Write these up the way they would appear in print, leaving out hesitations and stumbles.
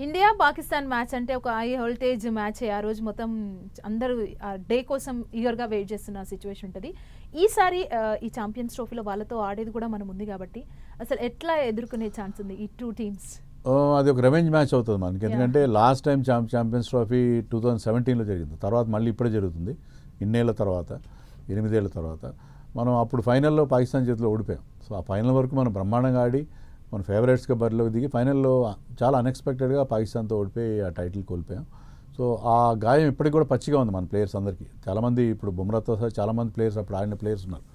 India Pakistan match అంటే ఒక high voltage match. ఆ రోజు మొత్తం అందరూ డే కోసం ఈగర్గా వెయిట్ చేస్తున్న సిచ్యువేషన్ ఉంటుంది. ఈసారి ఈ ఛాంపియన్స్ ట్రోఫీలో వాళ్ళతో ఆడేది కూడా మనం ఉంది కాబట్టి అసలు ఎట్లా ఎదుర్కొనే ఛాన్స్ ఉంది ఈ టూ టీమ్స్? అది ఒక రెవెంజ్ మ్యాచ్ అవుతుంది మనకి, ఎందుకంటే లాస్ట్ టైం ఛాంపియన్స్ ట్రోఫీ 2017లో జరిగింది, తర్వాత మళ్ళీ ఇప్పుడే జరుగుతుంది. ఇన్నేళ్ల తర్వాత, 8 ఏళ్ల తర్వాత మనం అప్పుడు ఫైనల్లో పాకిస్తాన్ చేతిలో ఓడిపోయాం. సో ఆ ఫైనల్ వరకు మనం బ్రహ్మాండంగా ఆడి మన ఫేవరెట్స్గా బరిలోకి దిగి ఫైనల్లో చాలా అన్ఎక్స్పెక్టెడ్గా పాకిస్తాన్తో ఓడిపోయి ఆ టైటిల్ కోల్పోయాం. సో ఆ గాయం ఇప్పటికి కూడా పచ్చిగా ఉంది మన ప్లేయర్స్ అందరికీ. చాలామంది ఇప్పుడు బుమ్రాతో సహా చాలామంది ప్లేయర్స్ అప్పుడు ఆడిన ప్లేయర్స్ ఉన్నారు.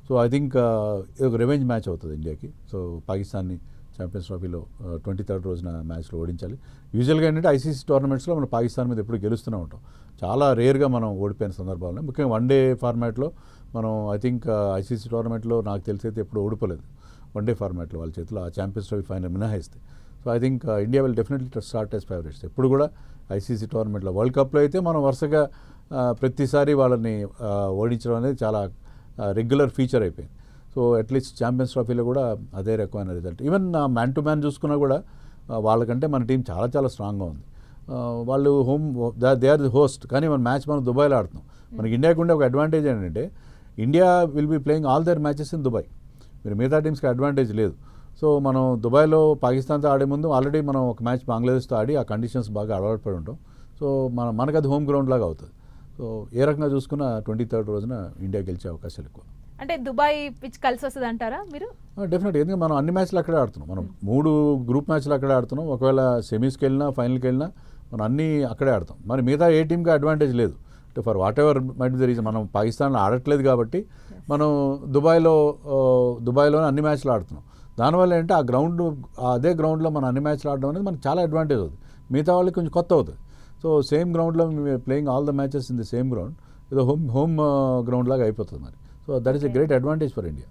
సో ఐ థింక్ ఇది ఒక రెవెంజ్ మ్యాచ్ అవుతుంది ఇండియాకి. సో పాకిస్తాన్ని ఛాంపియన్స్ ట్రోఫీలో 23rd రోజున మ్యాచ్లో ఓడించాలి. యూజువల్గా ఏంటంటే ఐసీసీ టోర్నమెంట్స్లో మనం పాకిస్తాన్ మీద ఎప్పుడు గెలుస్తూనే ఉంటాం. చాలా రేర్గా మనం ఓడిపోయిన సందర్భాల్లో, ముఖ్యంగా వన్డే ఫార్మాట్లో మనం ఐ థింక్ ఐసీసీ టోర్నమెంట్లో నాకు తెలిసైతే ఎప్పుడు ఓడిపోలేదు వన్డే ఫార్మాట్లో వాళ్ళ చేతిలో, ఆ ఛాంపియన్స్ ట్రోఫీ ఫైనల్ మినహాయిస్తే. So I think India will definitely start as favourites. ఎప్పుడు కూడా ఐసీసీ టోర్నమెంట్లో, వరల్డ్ కప్లో అయితే మనం వరుసగా ప్రతిసారి వాళ్ళని ఓడించడం అనేది చాలా రెగ్యులర్ ఫీచర్ అయిపోయింది. సో అట్లీస్ట్ ఛాంపియన్స్ ట్రోఫీలో కూడా అదే రకమైన result. Even man to man చూసుకున్నా కూడా వాళ్ళకంటే మన టీం చాలా చాలా స్ట్రాంగ్గా ఉంది. వాళ్ళు దే ఆర్ ది హోస్ట్, కానీ మన మ్యాచ్ మనం దుబాయ్లో ఆడుతున్నాం. మనకి ఇండియాకి ఉండే ఒక అడ్వాంటేజ్ ఏంటంటే India will be playing all their matches in Dubai. మీరు మిగతా టీమ్స్కి అడ్వాంటేజ్ లేదు. సో మనం దుబాయ్లో పాకిస్తాన్తో ఆడే ముందు ఆల్రెడీ మనం ఒక మ్యాచ్ బంగ్లాదేశ్తో ఆడి ఆ కండిషన్స్ బాగా అలవాటు పడి ఉంటాం. సో మనకు అది హోమ్ గ్రౌండ్ లాగా అవుతుంది. సో ఏ రకంగా చూసుకున్న 23rd రోజున ఇండియా గెలిచే అవకాశాలు ఎక్కువ. అంటే దుబాయ్ పిచ్ కలిసి వస్తుంది అంటారా మీరు? డెఫినెట్, ఎందుకంటే మనం అన్ని మ్యాచ్లు అక్కడే ఆడుతున్నాం. మనం 3 గ్రూప్ మ్యాచ్లు అక్కడే ఆడుతున్నాం. ఒకవేళ సెమీస్కి వెళ్ళినా ఫైనల్కి వెళ్ళినా మనం అన్నీ అక్కడే ఆడతాం. మరి మిగతా ఏ టీంకి అడ్వాంటేజ్ లేదు. అంటే for what ever might be the reason, మనం పాకిస్తాన్లో ఆడట్లేదు కాబట్టి మనం దుబాయ్లోనే అన్ని మ్యాచ్లు ఆడుతున్నాం. దానివల్ల ఏంటంటే ఆ గ్రౌండ్, అదే గ్రౌండ్లో మనం అన్ని మ్యాచ్లు ఆడడం అనేది మనకు చాలా అడ్వాంటేజ్ అవుతుంది. మిగతా వాళ్ళకి కొంచెం కొత్త అవుతుంది. సో సేమ్ గ్రౌండ్లో playing all the matches in the same ground, ఏదో హోమ్ గ్రౌండ్ లాగా అయిపోతుంది మరి. So that is a great advantage for India.